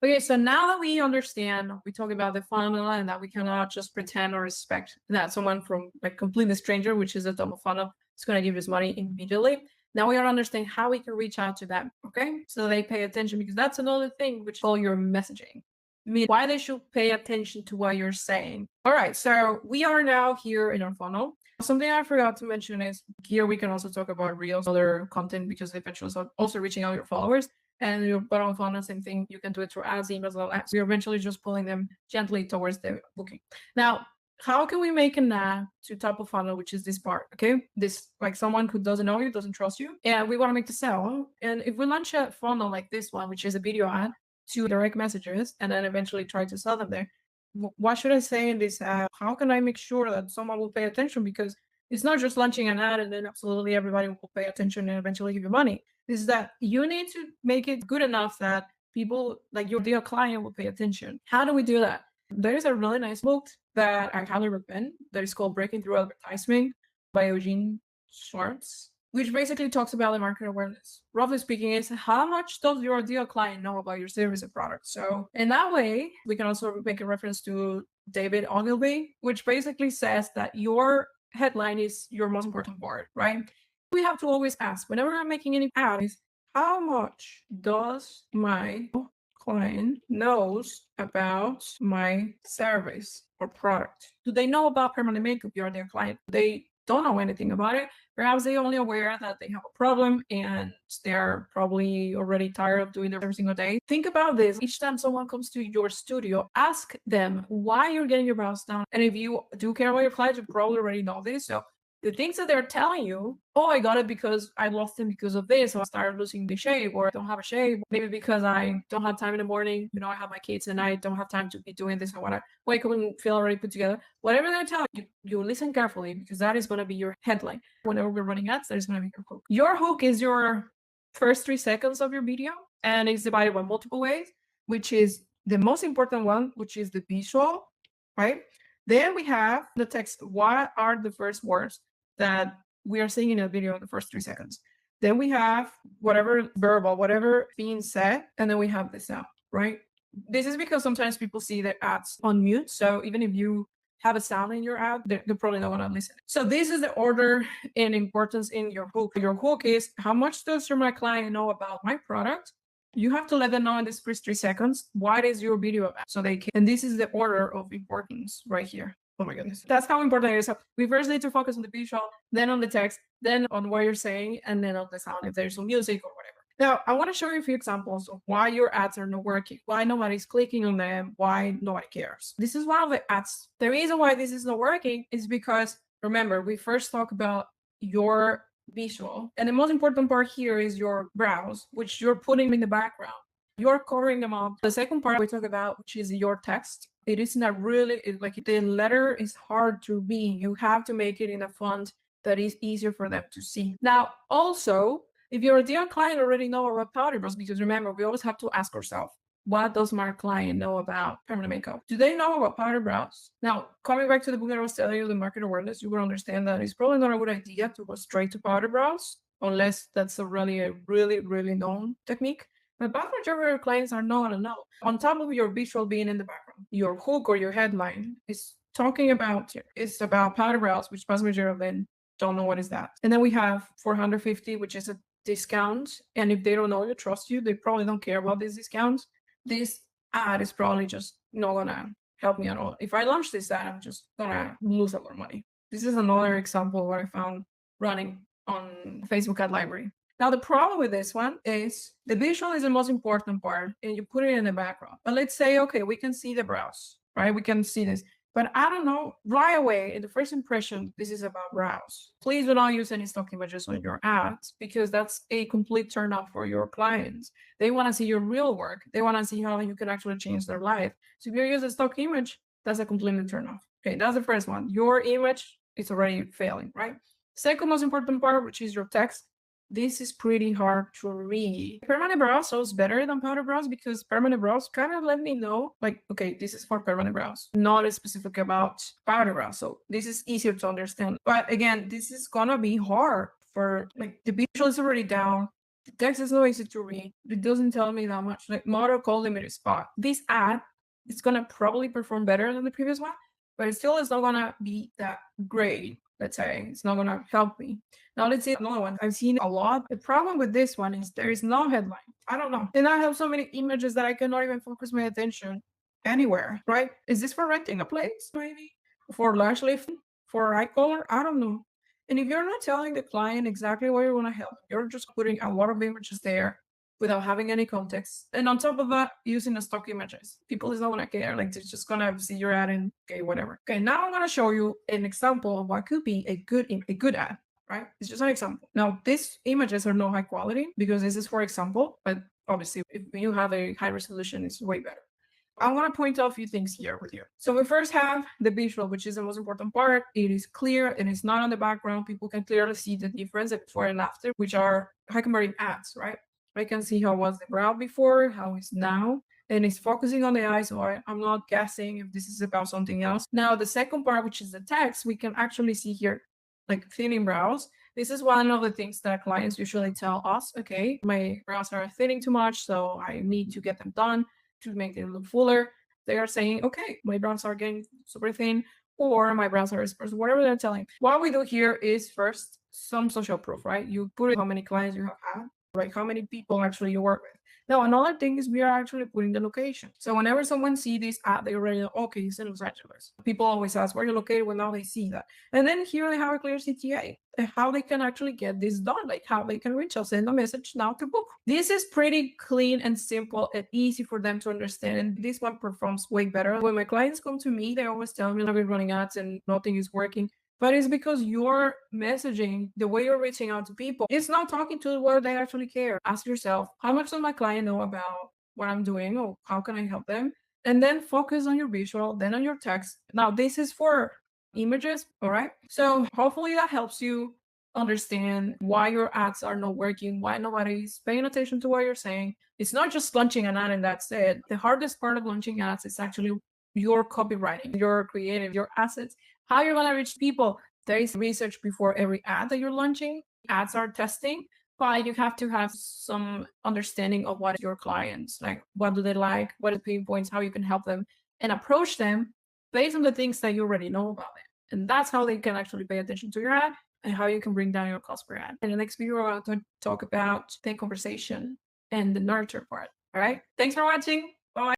Okay, so now that we understand, we talk about the funnel and that we cannot just pretend or expect that someone from like completely stranger, which is a top of funnel, is going to give us money immediately. Now we are understanding how we can reach out to them, okay? So they pay attention because that's another thing which all your messaging. I mean, why they should pay attention to what you're saying. All right, so we are now here in our funnel. Something I forgot to mention is here we can also talk about reels, other content because eventually also reaching out your followers. And your bottom funnel, same thing. You can do it through ads, emails, all that. So you're eventually just pulling them gently towards the booking. Now, how can we make an ad to top of funnel, which is this part? Okay, this like someone who doesn't know you, doesn't trust you, and we want to make the sell. And if we launch a funnel like this one, which is a video ad to direct messages, and then eventually try to sell them there, what should I say in this ad? How can I make sure that someone will pay attention? Because it's not just launching an ad and then absolutely everybody will pay attention and eventually give you money. Is that you need to make it good enough that people like your dear client will pay attention. How do we do that? There is a really nice book that I highly recommend that is called Breaking Through Advertising by Eugene Schwartz, which basically talks about the market awareness. Roughly speaking, is how much does your ideal client know about your service or product? So in that way, we can also make a reference to David Ogilvy, which basically says that your headline is your most important part, right? We have to always ask whenever I'm making any ads, how much does my client knows about my service or product? Do they know about permanent makeup? You're their client. They don't know anything about it. Perhaps they're only aware that they have a problem and they're probably already tired of doing it every single day. Think about this. Each time someone comes to your studio, ask them why you're getting your brows done. And if you do care about your clients, you probably already know this. So the things that they're telling you, oh, I got it because I lost them because of this, or I started losing the shave, or I don't have a shave, maybe because I don't have time in the morning, I have my kids and I don't have time to be doing this. I want to wake up and feel already put together. Whatever they're telling you, you listen carefully because that is going to be your headline. Whenever we're running ads, that is going to be your hook. Your hook is your first 3 seconds of your video and it's divided by multiple ways, which is the most important one, which is the visual, right? Then we have the text. What are the first words that we are seeing in a video in the first 3 seconds? Then we have whatever verbal, whatever being said, and then we have the sound, right? This is because sometimes people see their ads on mute. So even if you have a sound in your ad, they're probably not going to listen. So this is the order and importance in your hook. Your hook is how much does my client know about my product? You have to let them know in this first 3 seconds what is your video about so they can, and this is the order of importance right here. Oh my goodness. That's how important it is. So we first need to focus on the visual, then on the text, then on what you're saying, and then on the sound if there's some music or whatever. Now, I want to show you a few examples of why your ads are not working, why nobody's clicking on them, why nobody cares. This is one of the ads. The reason why this is not working is because, remember, we first talked about your visual. And the most important part here is your brows, which you're putting in the background. You're covering them up. The second part we talk about, which is your text, it is not really like the letter is hard to read. You have to make it in a font that is easier for them to see. Now, also, if your ideal client already know about powder brows, because remember, we always have to ask ourselves, what does my client know about permanent makeup? Do they know about powder brows? Now, coming back to the book that I was telling you, the market awareness, you will understand that it's probably not a good idea to go straight to powder brows, unless that's a really known technique. But vast majority of your clients are not gonna know. On top of your visual being in the background, your hook or your headline is talking about it's about powder brows, which vast majority of them don't know what is that. And then we have 450, which is a discount. And if they don't know you, trust you, they probably don't care about these discounts. This ad is probably just not gonna help me at all. If I launch this ad, I'm just gonna lose a lot of money. This is another example what I found running on Facebook ad library. Now, the problem with this one is the visual is the most important part and you put it in the background. But let's say, okay, we can see the brows, right? We can see this. But I don't know, right away, in the first impression, this is about brows. Please do not use any stock images on your ads because that's a complete turnoff for your clients. They want to see your real work. They want to see how you can actually change their life. So if you use a stock image, that's a completely turnoff. Okay, that's the first one. Your image is already failing, right? Second most important part, which is your text. This is pretty hard to read. Permanent brows shows better than powder brows because permanent brows kind of let me know, like, okay, this is for permanent brows, not specific about powder brows. So this is easier to understand. But again, this is gonna be hard for like the visual is already down. The text is not easy to read. It doesn't tell me that much. Like model call limited spot. This ad is gonna probably perform better than the previous one, but it still is not gonna be that great. Let's say it's not gonna help me. Now let's see another one. I've seen a lot. The problem with this one is there is no headline. I don't know. And I have so many images that I cannot even focus my attention anywhere, right? Is this for renting a place? Maybe for lash lifting, for eye color? I don't know. And if you're not telling the client exactly what you want to help, you're just putting a lot of images there without having any context. And on top of that, using the stock images. People is not gonna care. Like they're just gonna see your ad and okay, whatever. Okay, now I'm gonna show you an example of what could be a good ad. Right? It's just an example. Now, these images are not high quality because this is for example, but obviously if you have a high resolution, it's way better. I want to point out a few things here with you. So we first have the visual, which is the most important part. It is clear and it's not on the background. People can clearly see the difference before and after, which are high converting ads, right? I can see how was the brow before, how it's now, and it's focusing on the eyes. So I'm not guessing if this is about something else. Now, the second part, which is the text, we can actually see here, like thinning brows. This is one of the things that clients usually tell us, okay, my brows are thinning too much, so I need to get them done to make them look fuller. They are saying, okay, my brows are getting super thin, or my brows are exposed, whatever they're telling. What we do here is first some social proof, right? You put how many clients you have had, like how many people actually you work with. Now, another thing is we are actually putting the location. So whenever someone see this ad, they already know, okay, it's in Los Angeles. People always ask where you're located when now they see that. And then here they have a clear CTA, how they can actually get this done, like how they can reach us, send a message now to book. This is pretty clean and simple and easy for them to understand. And this one performs way better. When my clients come to me, they always tell me I've been running ads and nothing is working. But it's because your messaging, the way you're reaching out to people, it's not talking to where they actually care. Ask yourself, how much does my client know about what I'm doing or how can I help them? And then focus on your visual, then on your text. Now, this is for images, all right? So hopefully that helps you understand why your ads are not working, why nobody's paying attention to what you're saying. It's not just launching an ad and that's it. The hardest part of launching ads is actually your copywriting, your creative, your assets, how you're going to reach people. There is research before every ad that you're launching. Ads are testing, but you have to have some understanding of what your clients like, what do they like, what are the pain points, how you can help them, and approach them based on the things that you already know about them. And that's how they can actually pay attention to your ad and how you can bring down your cost per ad. In the next video, we're going to talk about the conversation and the nurture part. All right. Thanks for watching.